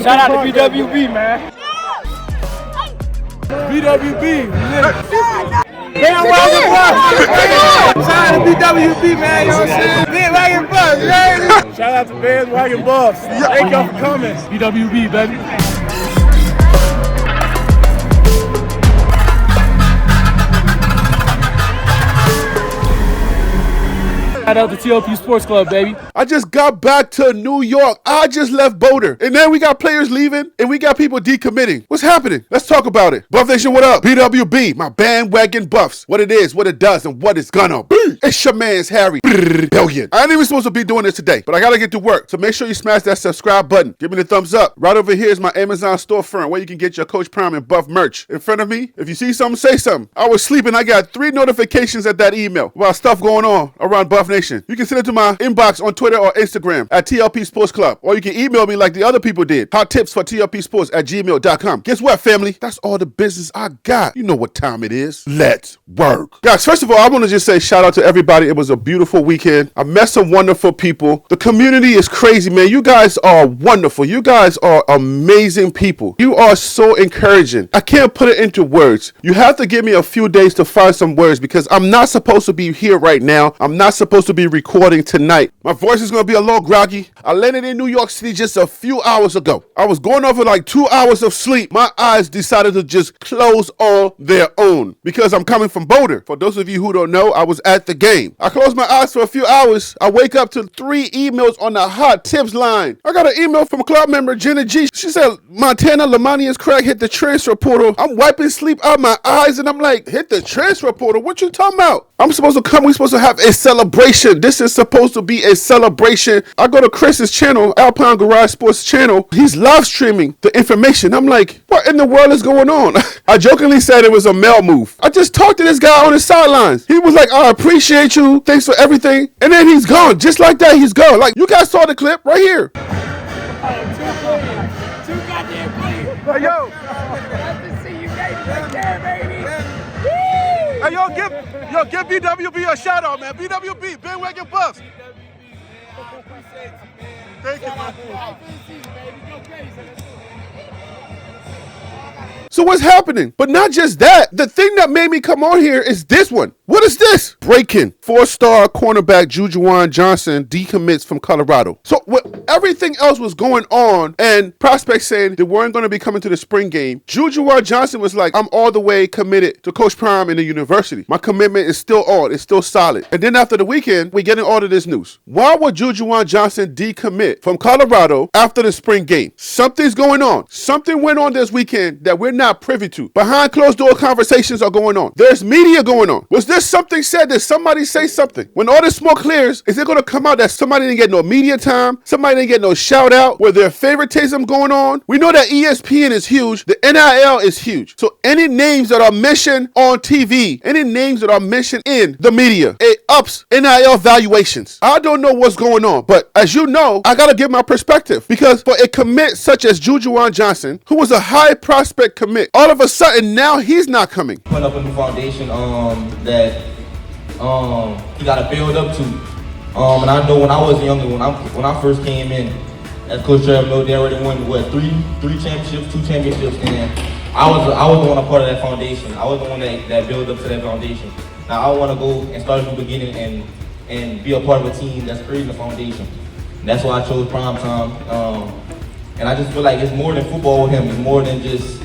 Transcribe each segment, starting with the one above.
Shout out to BWB, man. BWB. Bandwagon Buffs. Shout out to BWB, man. You know what I'm saying? Bandwagon Buffs, man. Shout out to Bandwagon Buffs. Thank y'all for coming. BWB, baby. Shout out to TLP Sports Club, baby. I just got back to New York. I just left Boulder. And then we got players leaving and we got people decommitting. What's happening? Let's talk about it. Buff Nation, what up? BWB, my bandwagon Buffs. What it is, what it does, and what it's gonna be. It's your man's Harry Billion. I ain't even supposed to be doing this today, but I gotta get to work. So make sure you smash that subscribe button. Give me the thumbs up. Right over here is my Amazon storefront where you can get your Coach Prime and Buff merch. In front of me, if you see something, say something. I was sleeping. I got 3 notifications at that email about stuff going on around Buff Nation. You can send it to my inbox on Twitter or Instagram at TLP Sports Club. Or you can email me like the other people did. Hot tips for TLPsports@gmail.com. Guess what, family? That's all the business I got. You know what time it is. Let's work. Guys, first of all, I want to just say shout out to everybody. It was a beautiful weekend. I met some wonderful people. The community is crazy, man. You guys are wonderful. You guys are amazing people. You are so encouraging. I can't put it into words. You have to give me a few days to find some words because I'm not supposed to be here right now. I'm not supposed to be recording tonight. My voice is going to be a little groggy. I landed in New York City just a few hours ago. I was going over like 2 hours of sleep. My eyes decided to just close on their own because I'm coming from Boulder. For those of you who don't know, I was at the game. I closed my eyes for a few hours. I wake up to 3 emails on the hot tips line. I got an email from a club member, Jenna G. She said, Montana lemonious-craig hit the transfer portal. I'm wiping sleep out my eyes and I'm like, hit the transfer portal? What you talking about? I'm supposed to come. We're supposed to have a celebration. This is supposed to be a celebration. I go to Chris's channel, Alpine Garage Sports channel. He's live streaming the information. I'm like, what in the world is going on? I jokingly said it was a mail move. I just talked to this guy on the sidelines. He was like, I appreciate you. Thanks for everything. And then he's gone. Just like that, he's gone. Like, you guys saw the clip right here. Two goddamn clean. Hey, yo. Nice to see you, baby. Right there, baby. Hey, give BWB a shout out, man. BWB, bandwagon Buffs. Thank you, man. So what's happening? But not just that. The thing that made me come on here is this one. What is this? Breaking. 4-star cornerback Jujuwan Johnson decommits from Colorado. So everything else was going on and prospects saying they weren't going to be coming to the spring game. Jujuwan Johnson was like, I'm all the way committed to Coach Prime in the university. My commitment is still on. It's still solid. And then after the weekend, we're getting all of this news. Why would Jujuwan Johnson decommit from Colorado after the spring game? Something's going on. Something went on this weekend that we're not privy to. Behind closed door conversations are going on. There's media going on. Was there something said? Did somebody say something? When all this smoke clears, is it going to come out that somebody didn't get no media time? Somebody didn't get no shout out? Were there favoritism going on? We know that ESPN is huge. The NIL is huge. So any names that are mentioned on TV, any names that are mentioned in the media, it ups NIL valuations. I don't know what's going on, but as you know, I got to give my perspective because for a commit such as Jujuwan Johnson, who was a high prospect commit, all of a sudden now he's not coming. Put up a new foundation that he got to build up to. And I know when I was younger, when I first came in, as Coach Trevor, they already won three championships, 2 championships, and I was the one a part of that foundation. I was the one that built up to that foundation. Now I want to go and start from the beginning and be a part of a team that's creating a foundation. And that's why I chose prime time. And I just feel like it's more than football with him. It's more than just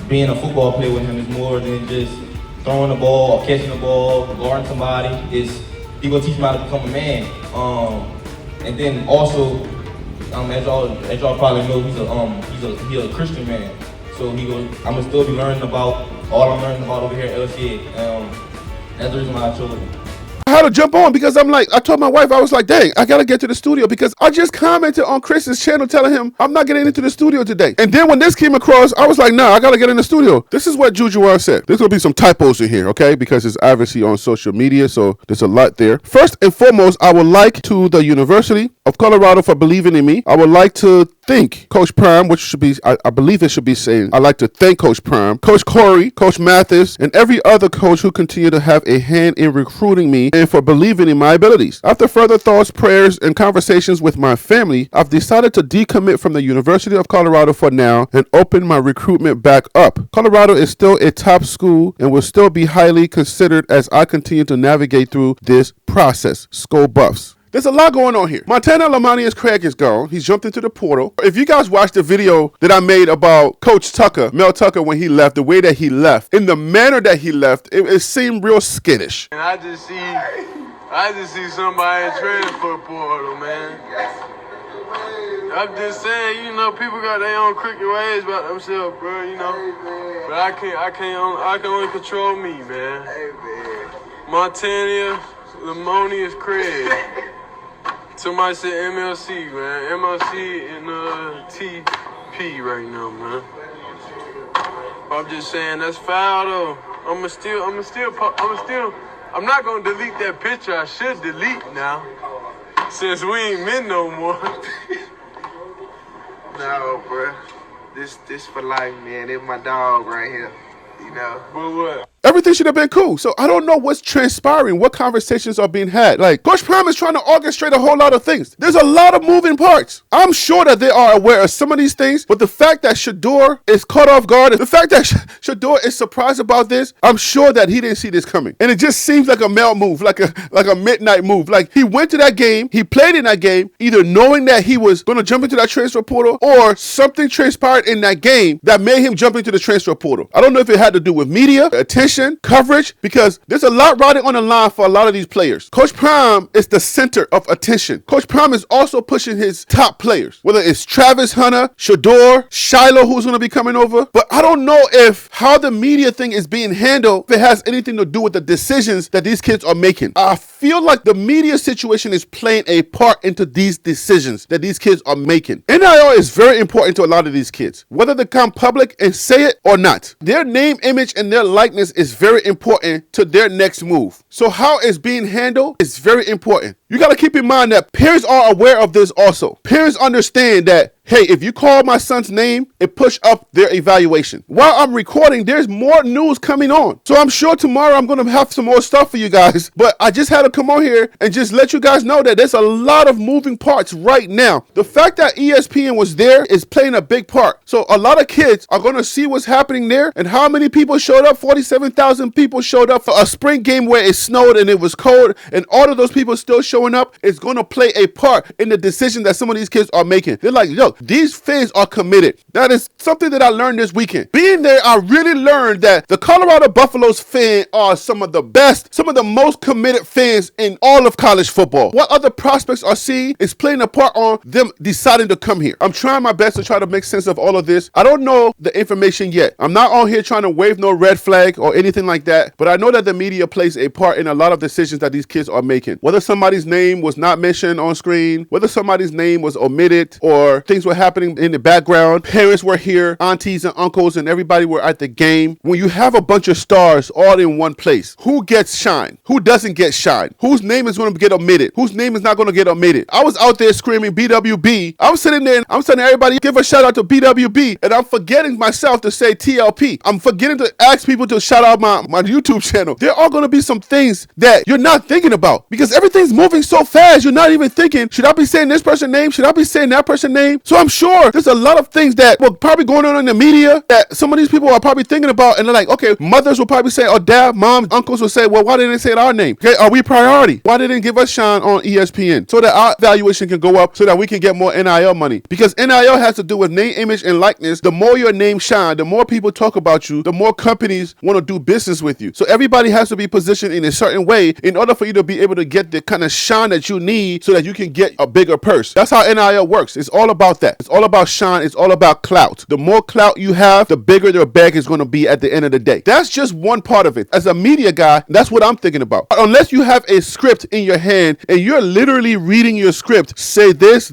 being a football player with him. Is more than just throwing the ball or catching the ball, guarding somebody. He's gonna teach him how to become a man. And then also, as y'all probably know, he's a Christian man. So I'm gonna still be learning about all I'm learning about over here at LCA. That's the reason why I chose him. I had to jump on because I'm like, I told my wife, I was like, dang, I got to get to the studio because I just commented on Chris's channel telling him I'm not getting into the studio today. And then when this came across, I was like, nah, I got to get in the studio. This is what Jujuwan said. There's going to be some typos in here, okay? Because it's obviously on social media, so there's a lot there. First and foremost, I would like to the university of Colorado for believing in me. I would like to thank Coach Prime, which should be, I believe it should be saying, I'd like to thank Coach Prime, Coach Corey, Coach Mathis, and every other coach who continue to have a hand in recruiting me and for believing in my abilities. After further thoughts, prayers, and conversations with my family, I've decided to decommit from the University of Colorado for now and open my recruitment back up. Colorado is still a top school and will still be highly considered as I continue to navigate through this process. Skull Buffs. There's a lot going on here. Montana lemonious-craig is gone. He's jumped into the portal. If you guys watched the video that I made about Coach Tucker, Mel Tucker, when he left, the way that he left, in the manner that he left, it seemed real skittish. And I just see somebody in transfer portal, man. I'm just saying, you know, people got their own crooked ways about themselves, bro, you know. But I can only control me, man. Montana lemonious-craig. Somebody said MLC, man. MLC and TP right now, man. I'm just saying that's foul though. I'm not gonna delete that picture. I should delete now, since we ain't men no more. No, bro. This for life, man. It's my dog right here. You know. But what? Everything should have been cool. So I don't know what's transpiring, what conversations are being had. Like, Coach Prime is trying to orchestrate a whole lot of things. There's a lot of moving parts. I'm sure that they are aware of some of these things, but the fact that Shador is caught off guard, the fact that Shador is surprised about this, I'm sure that he didn't see this coming. And it just seems like a Mel move, like a midnight move. Like, he went to that game, he played in that game, either knowing that he was going to jump into that transfer portal, or something transpired in that game that made him jump into the transfer portal. I don't know if it had to do with media, attention, coverage, because there's a lot riding on the line for a lot of these players. Coach Prime is the center of attention. Coach Prime is also pushing his top players, whether it's Travis Hunter, Shador, Shiloh, who's going to be coming over. But I don't know if how the media thing is being handled, if it has anything to do with the decisions that these kids are making. I feel like the media situation is playing a part into these decisions that these kids are making. NIL is very important to a lot of these kids, whether they come public and say it or not. Their name, image, and their likeness is very important to their next move. So how it's being handled is very important. You got to keep in mind that parents are aware of this also. Parents understand that, hey, if you call my son's name, it push up their evaluation. While I'm recording, there's more news coming on. So I'm sure tomorrow I'm going to have some more stuff for you guys. But I just had to come on here and just let you guys know that there's a lot of moving parts right now. The fact that ESPN was there is playing a big part. So a lot of kids are going to see what's happening there and how many people showed up. 47,000 people showed up for a spring game where it snowed and it was cold. And all of those people still showing up is going to play a part in the decision that some of these kids are making. They're like, yo, these fans are committed. That is something that I learned this weekend. Being there, I really learned that the Colorado Buffaloes fans are some of the best, some of the most committed fans in all of college football. What other prospects are seeing is playing a part on them deciding to come here. I'm trying my best to try to make sense of all of this. I don't know the information yet. I'm not on here trying to wave no red flag or anything like that, but I know that the media plays a part in a lot of decisions that these kids are making. Whether somebody's name was not mentioned on screen, whether somebody's name was omitted, or things were happening in the background. Parents were here, aunties and uncles, and everybody were at the game. When you have a bunch of stars all in one place, who gets shine? Who doesn't get shine? Whose name is going to get omitted? Whose name is not going to get omitted? I was out there screaming BWB. I'm sitting there and I'm telling everybody, give a shout out to BWB, and I'm forgetting myself to say TLP. I'm forgetting to ask people to shout out my YouTube channel. There are going to be some things that you're not thinking about because everything's moving so fast. You're not even thinking, should I be saying this person's name? Should I be saying that person's name? So I'm sure there's a lot of things that were probably going on in the media that some of these people are probably thinking about, and they're like, okay, mothers will probably say, or dad, moms, uncles will say, well, why didn't they say our name? Okay, are we priority? Why didn't they give us shine on ESPN so that our valuation can go up so that we can get more NIL money? Because NIL has to do with name, image, and likeness. The more your name shine, the more people talk about you, the more companies want to do business with you. So everybody has to be positioned in a certain way in order for you to be able to get the kind of shine that you need so that you can get a bigger purse. That's how NIL works. It's all about about that. It's all about shine. It's all about clout. The more clout you have, the bigger their bag is going to be at the end of the day. That's just one part of it. As a media guy, that's what I'm thinking about. Unless you have a script in your hand and you're literally reading your script, say this,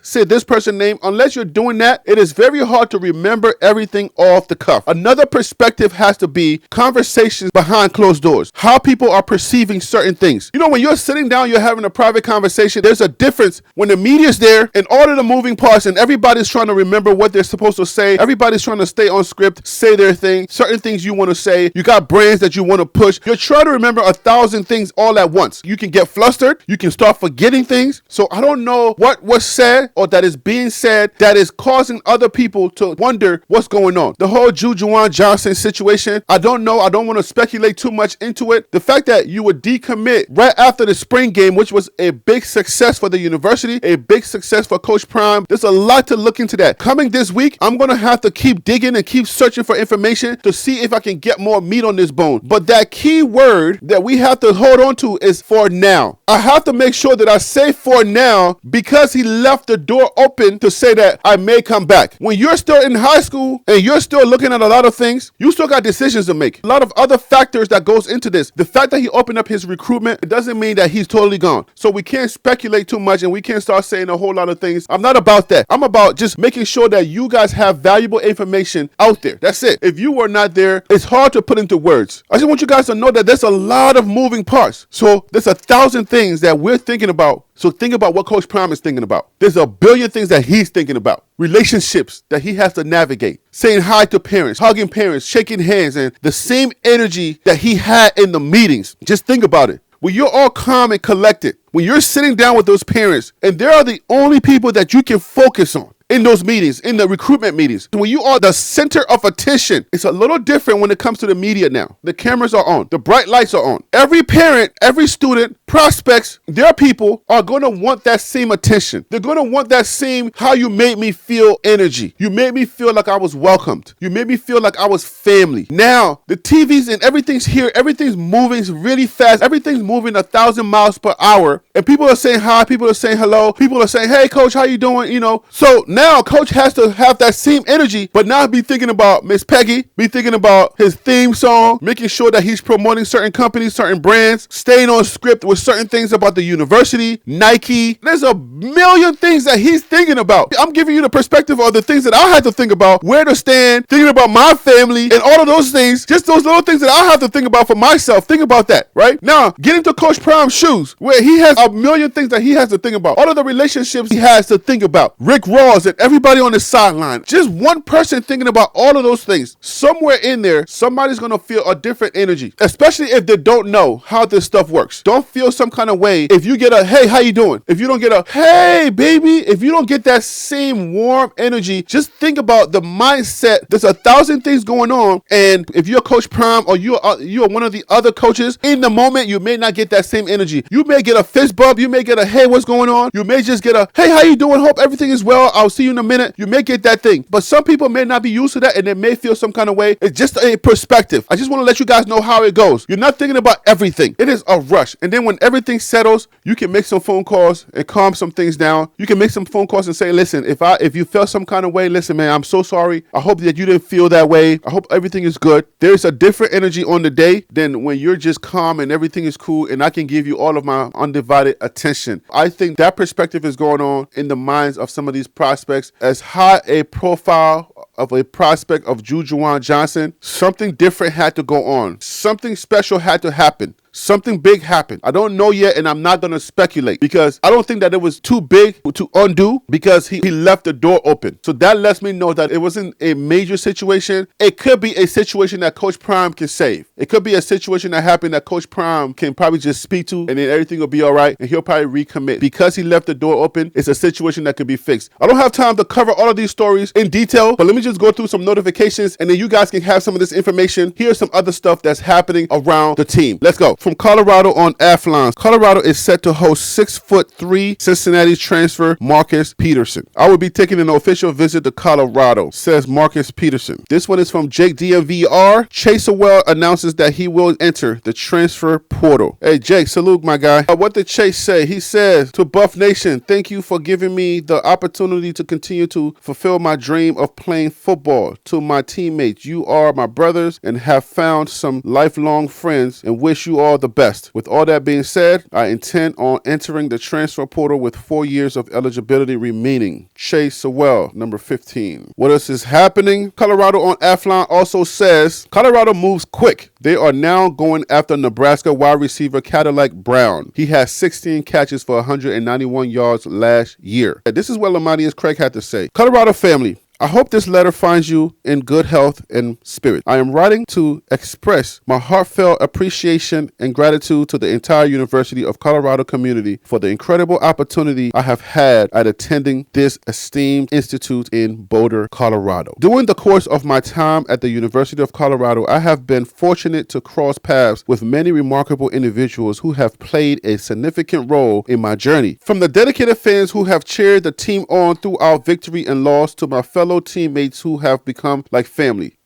say this person's name. Unless you're doing that, it is very hard to remember everything off the cuff. Another perspective has to be conversations behind closed doors. How people are perceiving certain things. You know, when you're sitting down, you're having a private conversation, there's a difference when the media's there and all of the moving parts and everybody's trying to remember what they're supposed to say. Everybody's trying to stay on script, say their thing, certain things you want to say. You got brands that you want to push. You're trying to remember 1,000 things all at once. You can get flustered. You can start forgetting things. So I don't know what was said or that is being said that is causing other people to wonder what's going on. The whole Juwan Johnson situation, I don't know. I don't want to speculate too much into it. The fact that you would decommit right after the spring game, which was a big success for the university, a big success for Coach Prime. There's a lot to look into that. Coming this week, I'm going to have to keep digging and keep searching for information to see if I can get more meat on this bone. But that key word that we have to hold on to is for now. I have to make sure that I say for now because he left the door open to say that I may come back. When you're still in high school and you're still looking at a lot of things, you still got decisions to make. A lot of other factors that goes into this. The fact that he opened up his recruitment, it doesn't mean that he's totally gone. So we can't speculate too much and we can't start saying a whole lot of things. I'm not about that. I'm about just making sure that you guys have valuable information out there. That's it. If you were not there, it's hard to put into words. I just want you guys to know that there's a lot of moving parts. So there's 1,000 things that we're thinking about. So think about what Coach Prime is thinking about. There's a billion things that he's thinking about. Relationships that he has to navigate. Saying hi to parents, hugging parents, shaking hands, and the same energy that he had in the meetings. Just think about it. When you're all calm and collected, when you're sitting down with those parents, and they are the only people that you can focus on in those meetings, in the recruitment meetings, when you are the center of attention, it's a little different when it comes to the media now. The cameras are on. The bright lights are on. Every parent, every student, prospects, their people are going to want that same attention. They're going to want that same how you made me feel energy. You made me feel like I was welcomed. You made me feel like I was family. Now, the TVs and everything's here. Everything's moving really fast. Everything's moving 1,000 miles per hour. And people are saying hi. People are saying hello. People are saying, hey, coach, how you doing? You know, so now coach has to have that same energy, but now be thinking about Miss Peggy, be thinking about his theme song, making sure that he's promoting certain companies, certain brands, staying on script with certain things about the university, Nike. There's a million things that he's thinking about. I'm giving you the perspective of the things that I had to think about, where to stand, thinking about my family and all of those things, just those little things that I have to think about for myself. Think about that, right? Now, get into Coach Prime's shoes, where he has a million things that he has to think about. All of the relationships he has to think about. Rick Ross and everybody on the sideline. Just one person thinking about all of those things. Somewhere in there, somebody's going to feel a different energy, especially if they don't know how this stuff works. Don't feel some kind of way if you get a, hey, how you doing? If you don't get a, hey, baby, if you don't get that same warm energy, just think about the mindset. There's 1,000 things going on. And if you're Coach Prime or you're one of the other coaches, in the moment, you may not get that same energy. You may get a fist bump. You may get a, hey, what's going on? You may just get a, hey, how you doing? Hope everything is well. I'll see you in a minute. You may get that thing. But some people may not be used to that and they may feel some kind of way. It's just a perspective. I just want to let you guys know how it goes. You're not thinking about everything. It is a rush. And then when everything settles, you can make some phone calls and calm some things down. You can make some phone calls and say, listen, if you felt some kind of way, listen, man, I'm so sorry. I hope that you didn't feel that way. I hope everything is good. There's a different energy on the day than when you're just calm and everything is cool and I can give you all of my undivided attention. I think that perspective is going on in the minds of some of these prospects. As high a profile of a prospect of Juwan Johnson, something different had to go on. Something special had to happen. Something big happened. I don't know yet, and I'm not going to speculate because I don't think that it was too big to undo because he left the door open. So that lets me know that it wasn't a major situation. It could be a situation that Coach Prime can save. It could be a situation that happened that Coach Prime can probably just speak to, and then everything will be all right, and he'll probably recommit. Because he left the door open, it's a situation that could be fixed. I don't have time to cover all of these stories in detail, but let me just go through some notifications, and then you guys can have some of this information. Here's some other stuff that's happening around the team. Let's go. from Colorado on Athlon. Colorado is set to host 6'3" Cincinnati transfer Marcus Peterson. I will be taking an official visit to Colorado, says Marcus Peterson. This one is from Jake DMVR. Chase Sewell announces that he will enter the transfer portal. Hey, Jake, salute, my guy. What did Chase say? He says, to Buff Nation, thank you for giving me the opportunity to continue to fulfill my dream of playing football. To my teammates, you are my brothers and have found some lifelong friends and wish you all the best. With all that being said, I intend on entering the transfer portal with 4 years of eligibility remaining. Chase Sewell, number 15. What else is happening? Colorado on Athlon also says, Colorado moves quick. They are now going after Nebraska wide receiver Cadillac Brown. He has 16 catches for 191 yards last year. This is what lemonious-craig had to say. Colorado family, I hope this letter finds you in good health and spirit. I am writing to express my heartfelt appreciation and gratitude to the entire University of Colorado community for the incredible opportunity I have had at attending this esteemed institute in Boulder, Colorado. During the course of my time at the University of Colorado, I have been fortunate to cross paths with many remarkable individuals who have played a significant role in my journey. From the dedicated fans who have cheered the team on through our victory and loss to my fellow teammates who have become like family,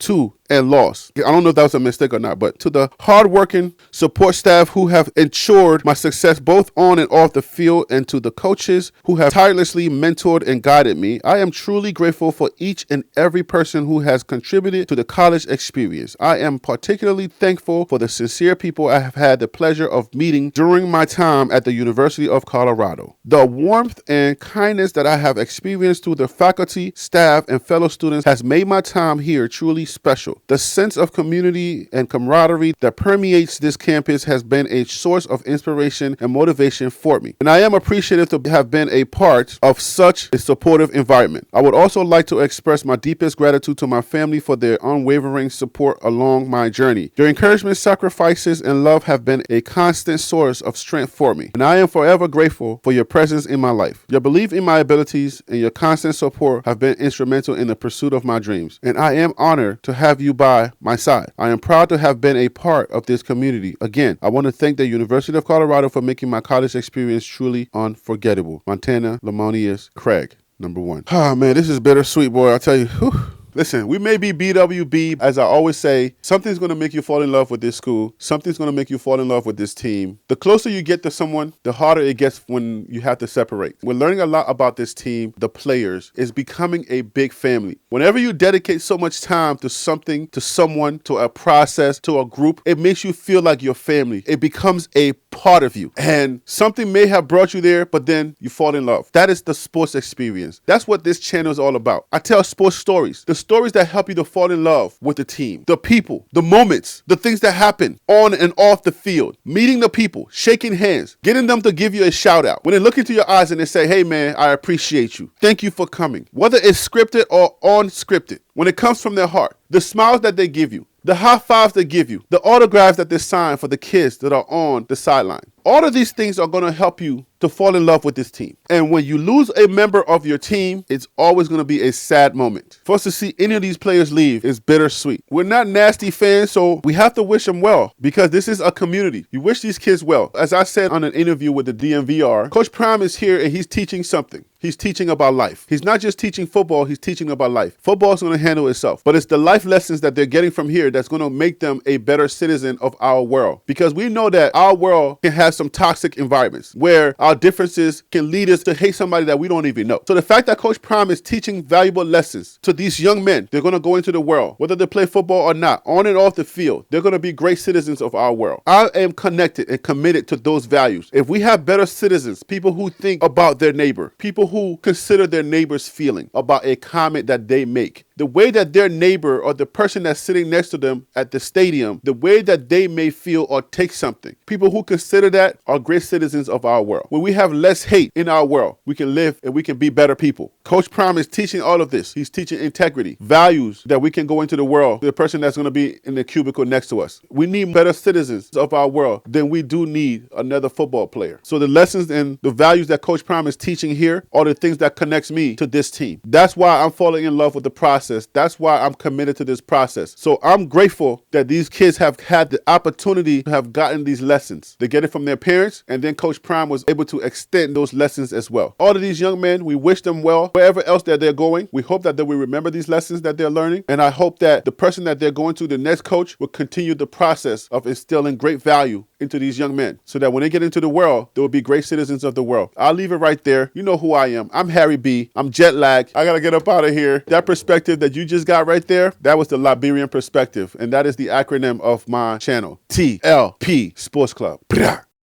and lost. I don't know if that was a mistake or not, but to the hardworking support staff who have ensured my success both on and off the field, and to the coaches who have tirelessly mentored and guided me, I am truly grateful for each and every person who has contributed to the college experience. I am particularly thankful for the sincere people I have had the pleasure of meeting during my time at the University of Colorado. The warmth and kindness that I have experienced through the faculty, staff, and fellow students has made my time here truly special. The sense of community and camaraderie that permeates this campus has been a source of inspiration and motivation for me, and I am appreciative to have been a part of such a supportive environment. I would also like to express my deepest gratitude to my family for their unwavering support along my journey. Your encouragement, sacrifices, and love have been a constant source of strength for me, and I am forever grateful for your presence in my life. Your belief in my abilities and your constant support have been instrumental in the pursuit of my dreams, and I am honored to have you by my side. I am proud to have been a part of this community. Again, I want to thank the University of Colorado for making my college experience truly unforgettable. Montana, lemonious-craig, number 1. Ah, man, this is bittersweet, boy. I tell you, whew. Listen, we may be BWB. As I always say, something's going to make you fall in love with this school. Something's going to make you fall in love with this team. The closer you get to someone, the harder it gets when you have to separate. We're learning a lot about this team, the players. It's becoming a big family. Whenever you dedicate so much time to something, to someone, to a process, to a group, it makes you feel like your family. It becomes a part of you. And something may have brought you there, but then you fall in love. That is the sports experience. That's what this channel is all about. I tell sports stories. The stories that help you to fall in love with the team, the people, the moments, the things that happen on and off the field, meeting the people, shaking hands, getting them to give you a shout out. When they look into your eyes and they say, hey man, I appreciate you. Thank you for coming. Whether it's scripted or unscripted, when it comes from their heart, the smiles that they give you, the high fives they give you, the autographs that they sign for the kids that are on the sideline. All of these things are going to help you to fall in love with this team. And when you lose a member of your team, it's always going to be a sad moment. For us to see any of these players leave is bittersweet. We're not nasty fans, so we have to wish them well because this is a community. You wish these kids well. As I said on an interview with the DMVR, Coach Prime is here and he's teaching something. He's teaching about life. He's not just teaching football, he's teaching about life. Football is going to handle itself, but it's the life lessons that they're getting from here that's going to make them a better citizen of our world. Because we know that our world can have some toxic environments where our differences can lead us to hate somebody that we don't even know. So the fact that Coach Prime is teaching valuable lessons to these young men, they're going to go into the world, whether they play football or not, on and off the field, they're going to be great citizens of our world. I am connected and committed to those values. If we have better citizens, people who think about their neighbor, people who consider their neighbor's feeling about a comment that they make, the way that their neighbor or the person that's sitting next to them at the stadium, the way that they may feel or take something, people who consider that that are great citizens of our world. When we have less hate in our world, we can live and we can be better people. Coach Prime is teaching all of this. He's teaching integrity, values that we can go into the world, the person that's going to be in the cubicle next to us. We need better citizens of our world than we do need another football player. So the lessons and the values that Coach Prime is teaching here are the things that connects me to this team. That's why I'm falling in love with the process. That's why I'm committed to this process. So I'm grateful that these kids have had the opportunity to have gotten these lessons. They get it from their parents, and then Coach Prime was able to extend those lessons as well. All of these young men, we wish them well wherever else that they're going. We hope that they will remember these lessons that they're learning, and I hope that the person that they're going to, the next coach, will continue the process of instilling great value into these young men so that when they get into the world, they will be great citizens of the world. I'll leave it right there. You know who I am. I'm Harry B. I'm jet lagged. I got to get up out of here. That perspective that you just got right there, that was the Liberian perspective, and that is the acronym of my channel, TLP Sports Club.